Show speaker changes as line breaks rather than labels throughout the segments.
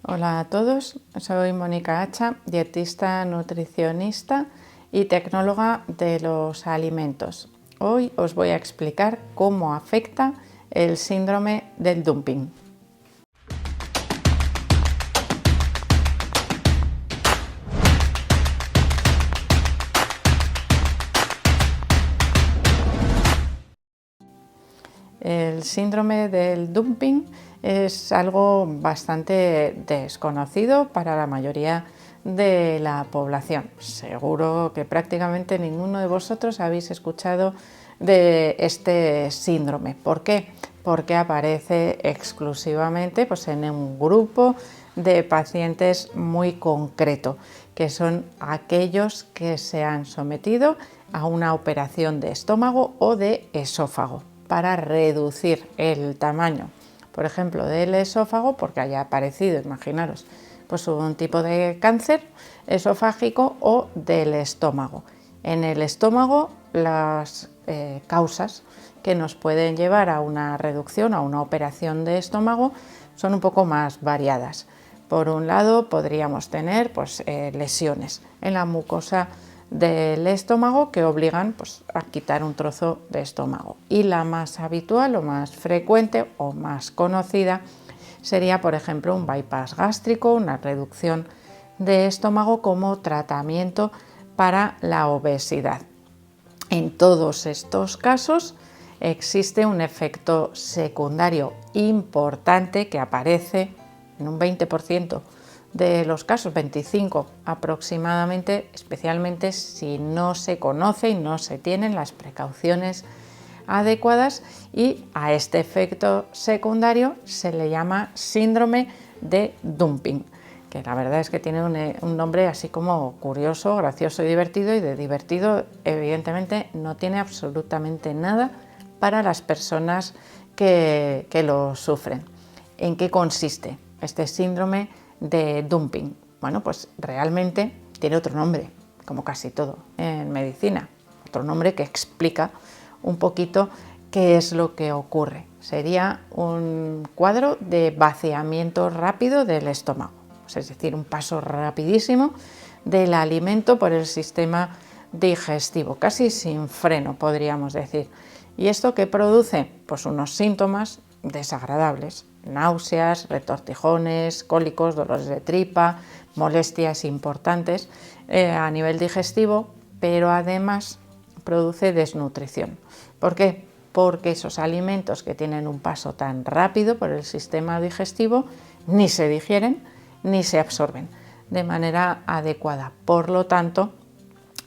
Hola a todos, soy Mónica Hacha, dietista, nutricionista y tecnóloga de los alimentos. Hoy os voy a explicar cómo afecta el síndrome del dumping. El síndrome del dumping es algo bastante desconocido para la mayoría de la población. Seguro que prácticamente ninguno de vosotros habéis escuchado de este síndrome. ¿Por qué? Porque aparece exclusivamente en un grupo de pacientes muy concreto, que son aquellos que se han sometido a una operación de estómago o de esófago para reducir el tamaño, por ejemplo, del esófago, porque haya aparecido, imaginaros, un tipo de cáncer esofágico, o del estómago. En el estómago, las causas que nos pueden llevar a una reducción, a una operación de estómago, son un poco más variadas. Por un lado, podríamos tener lesiones en la mucosa del estómago que obligan a quitar un trozo de estómago, y la más habitual o más frecuente o más conocida sería, por ejemplo, un bypass gástrico, una reducción de estómago como tratamiento para la obesidad. En todos estos casos existe un efecto secundario importante que aparece en un 20% de los casos, 25 aproximadamente, especialmente si no se conoce y no se tienen las precauciones adecuadas, y a este efecto secundario se le llama síndrome de dumping, que la verdad es que tiene un nombre así como curioso, gracioso y divertido, y de divertido evidentemente no tiene absolutamente nada para las personas que lo sufren. ¿En qué consiste este síndrome de dumping? Bueno, pues realmente tiene otro nombre, como casi todo en medicina, otro nombre que explica un poquito qué es lo que ocurre. Sería un cuadro de vaciamiento rápido del estómago, es decir, un paso rapidísimo del alimento por el sistema digestivo, casi sin freno, podríamos decir. ¿Y esto qué produce? Pues unos síntomas desagradables: náuseas, retortijones, cólicos, dolores de tripa, molestias importantes a nivel digestivo, pero además produce desnutrición. ¿Por qué? Porque esos alimentos que tienen un paso tan rápido por el sistema digestivo ni se digieren ni se absorben de manera adecuada. Por lo tanto,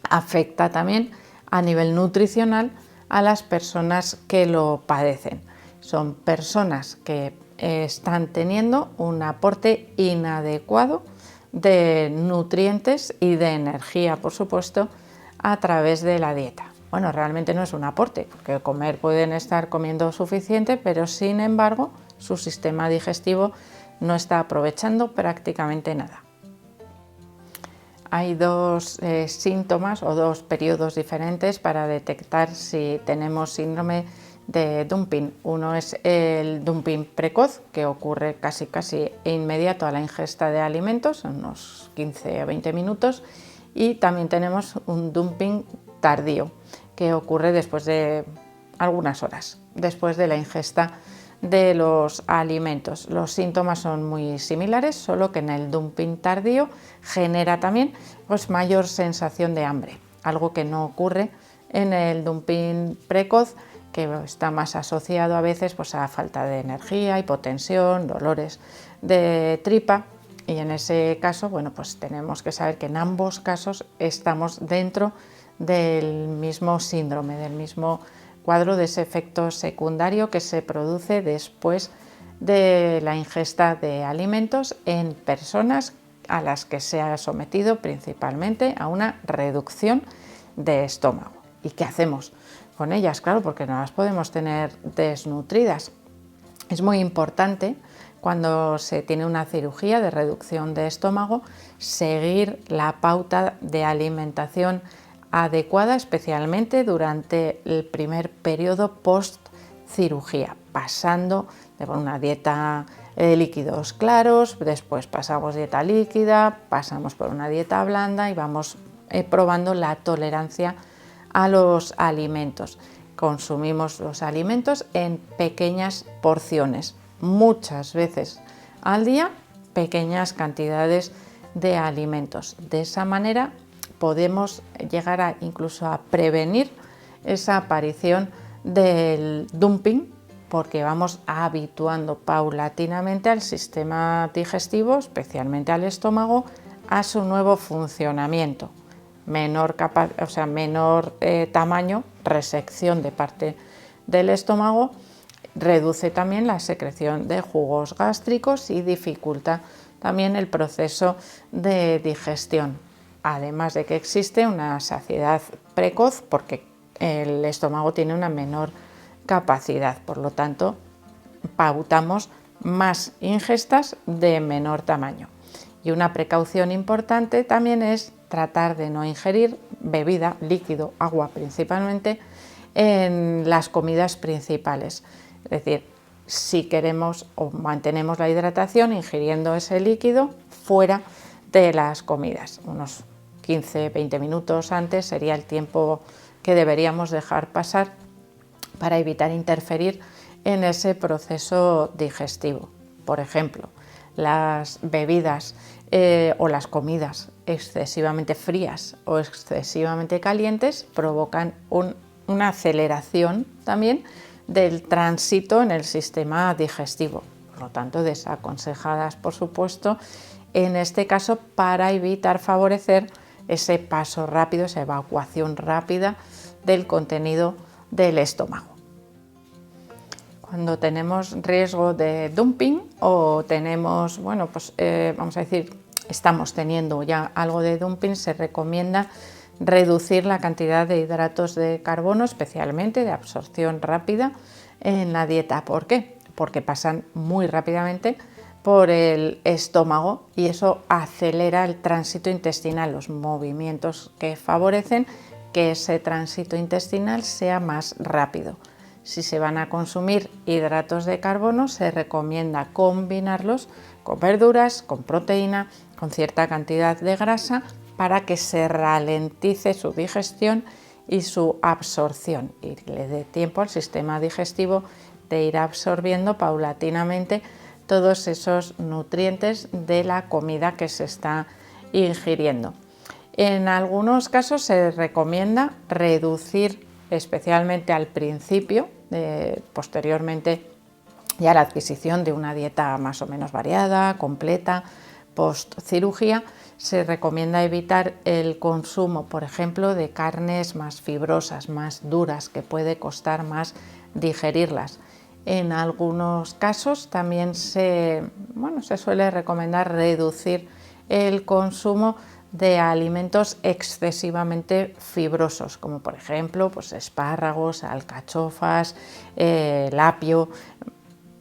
afecta también a nivel nutricional a las personas que lo padecen. Son personas que están teniendo un aporte inadecuado de nutrientes y de energía, por supuesto, a través de la dieta. Bueno, realmente no es un aporte, porque pueden estar comiendo suficiente, pero sin embargo su sistema digestivo no está aprovechando prácticamente nada. Hay dos síntomas o dos periodos diferentes para detectar si tenemos síndrome de dumping. Uno es el dumping precoz, que ocurre casi inmediato a la ingesta de alimentos, unos 15 a 20 minutos, y también tenemos un dumping tardío, que ocurre después de algunas horas, después de la ingesta de los alimentos. Los síntomas son muy similares, solo que en el dumping tardío genera también mayor sensación de hambre, algo que no ocurre en el dumping precoz, que está más asociado a veces a falta de energía, hipotensión, dolores de tripa. Y en ese caso, tenemos que saber que en ambos casos estamos dentro del mismo síndrome, del mismo cuadro, de ese efecto secundario que se produce después de la ingesta de alimentos en personas a las que se ha sometido principalmente a una reducción de estómago. ¿Y qué hacemos con ellas? Claro, porque no las podemos tener desnutridas. Es muy importante, cuando se tiene una cirugía de reducción de estómago, seguir la pauta de alimentación adecuada, especialmente durante el primer periodo post cirugía, pasando de una dieta líquidos claros, después pasamos dieta líquida, pasamos por una dieta blanda y vamos probando la tolerancia a los alimentos. Consumimos los alimentos en pequeñas porciones, muchas veces al día, pequeñas cantidades de alimentos. De esa manera podemos llegar incluso a prevenir esa aparición del dumping, porque vamos menor paulatinamente al sistema digestivo, especialmente al estómago, a su nuevo funcionamiento. Menor tamaño, resección de parte del estómago, reduce también la secreción de jugos gástricos y dificulta también el proceso de digestión. Además de que existe una saciedad precoz, porque el estómago tiene una menor capacidad, por lo tanto pautamos más ingestas de menor tamaño. Y una precaución importante también es tratar de no ingerir bebida, líquido, agua principalmente, en las comidas principales. Es decir, si queremos o mantenemos la hidratación ingiriendo ese líquido fuera de las comidas. Unos 15-20 minutos antes sería el tiempo que deberíamos dejar pasar para evitar interferir en ese proceso digestivo. Por ejemplo, las bebidas o las comidas excesivamente frías o excesivamente calientes provocan una aceleración también del tránsito en el sistema digestivo, por lo tanto desaconsejadas, por supuesto, en este caso, para evitar favorecer ese paso rápido, esa evacuación rápida del contenido del estómago. Cuando tenemos riesgo de dumping o tenemos, vamos a decir, estamos teniendo ya algo de dumping, se recomienda reducir la cantidad de hidratos de carbono, especialmente de absorción rápida, en la dieta. ¿Por qué? Porque pasan muy rápidamente por el estómago y eso acelera el tránsito intestinal, los movimientos que favorecen que ese tránsito intestinal sea más rápido. Si se van a consumir hidratos de carbono, se recomienda combinarlos con verduras, con proteína, con cierta cantidad de grasa, para que se ralentice su digestión y su absorción y le dé tiempo al sistema digestivo de ir absorbiendo paulatinamente todos esos nutrientes de la comida que se está ingiriendo. En algunos casos se recomienda reducir, especialmente al principio, posteriormente ya la adquisición de una dieta más o menos variada, completa, post cirugía, se recomienda evitar el consumo, por ejemplo, de carnes más fibrosas, más duras, que puede costar más digerirlas. En algunos casos también se suele recomendar reducir el consumo de alimentos excesivamente fibrosos, como por ejemplo espárragos, alcachofas, el apio.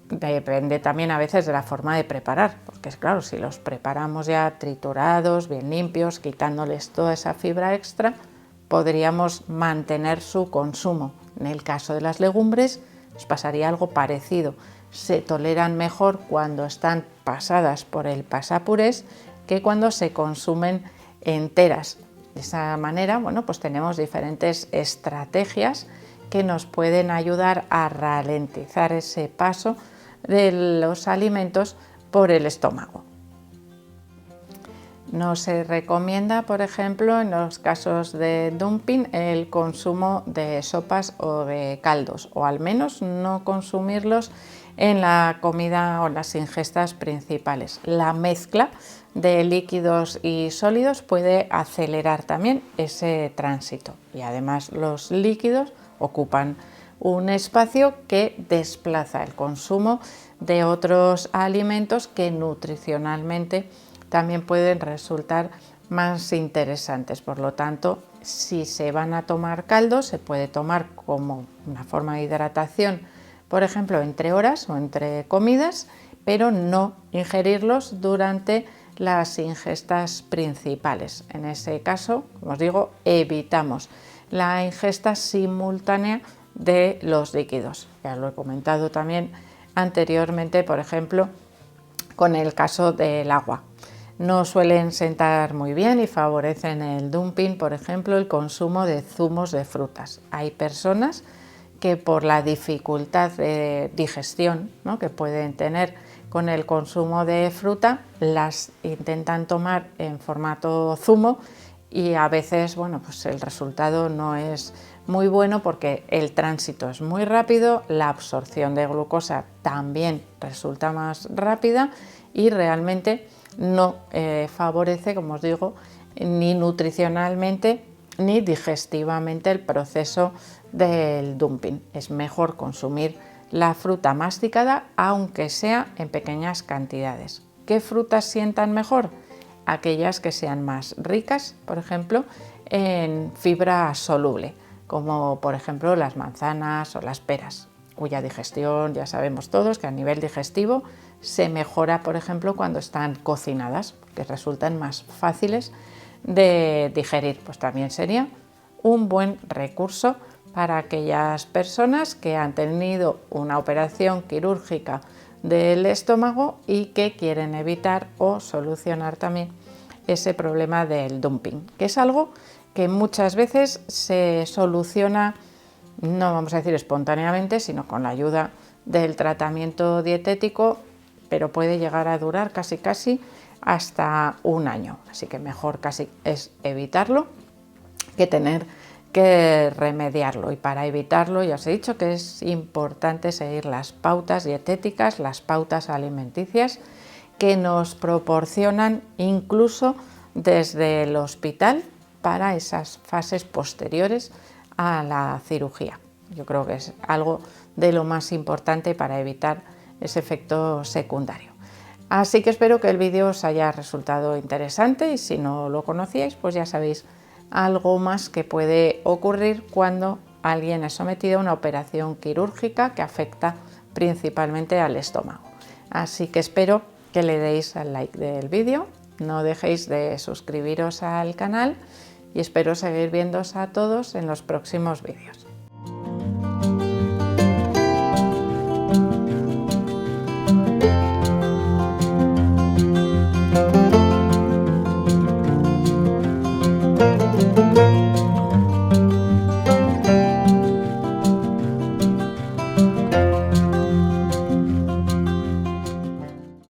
Depende también a veces de la forma de preparar, porque es claro, si los preparamos ya triturados, bien limpios, quitándoles toda esa fibra extra, podríamos mantener su consumo. En el caso de las legumbres, nos pasaría algo parecido. Se toleran mejor cuando están pasadas por el pasapurés que cuando se consumen enteras. De esa manera, tenemos diferentes estrategias que nos pueden ayudar a ralentizar ese paso de los alimentos por el estómago. No se recomienda, por ejemplo, en los casos de dumping, el consumo de sopas o de caldos, o al menos no consumirlos en la comida o las ingestas principales. La mezcla de líquidos y sólidos puede acelerar también ese tránsito y además los líquidos ocupan un espacio que desplaza el consumo de otros alimentos que nutricionalmente también pueden resultar más interesantes. Por lo tanto, si se van a tomar caldos, se puede tomar como una forma de hidratación, por ejemplo, entre horas o entre comidas, pero no ingerirlos durante las ingestas principales. En ese caso, como os digo, evitamos la ingesta simultánea de los líquidos. Ya lo he comentado también anteriormente, por ejemplo, con el caso del agua. No suelen sentar muy bien y favorecen el dumping, por ejemplo, el consumo de zumos de frutas. Hay personas que por la dificultad de digestión, ¿no?, que pueden tener con el consumo de fruta, las intentan tomar en formato zumo y a veces, bueno, pues el resultado no es muy bueno porque el tránsito es muy rápido, la absorción de glucosa también resulta más rápida y realmente no favorece, como os digo, ni nutricionalmente ni digestivamente el proceso del dumping. Es mejor consumir la fruta masticada, aunque sea en pequeñas cantidades. ¿Qué frutas sientan mejor? Aquellas que sean más ricas, por ejemplo, en fibra soluble, como por ejemplo las manzanas o las peras, cuya digestión ya sabemos todos que a nivel digestivo se mejora, por ejemplo, cuando están cocinadas, que resultan más fáciles de digerir. Pues también sería un buen recurso para aquellas personas que han tenido una operación quirúrgica del estómago y que quieren evitar o solucionar también ese problema del dumping, que es algo que muchas veces se soluciona, no vamos a decir espontáneamente, sino con la ayuda del tratamiento dietético, pero puede llegar a durar casi hasta un año, así que mejor casi es evitarlo que tener que remediarlo. Y para evitarlo, ya os he dicho que es importante seguir las pautas dietéticas, las pautas alimenticias que nos proporcionan incluso desde el hospital para esas fases posteriores a la cirugía. Yo creo que es algo de lo más importante para evitar ese efecto secundario. Así que espero que el vídeo os haya resultado interesante y si no lo conocíais, pues ya sabéis algo más que puede ocurrir cuando alguien es sometido a una operación quirúrgica que afecta principalmente al estómago. Así que espero que le deis al like del vídeo, no dejéis de suscribiros al canal y espero seguir viéndoos a todos en los próximos vídeos.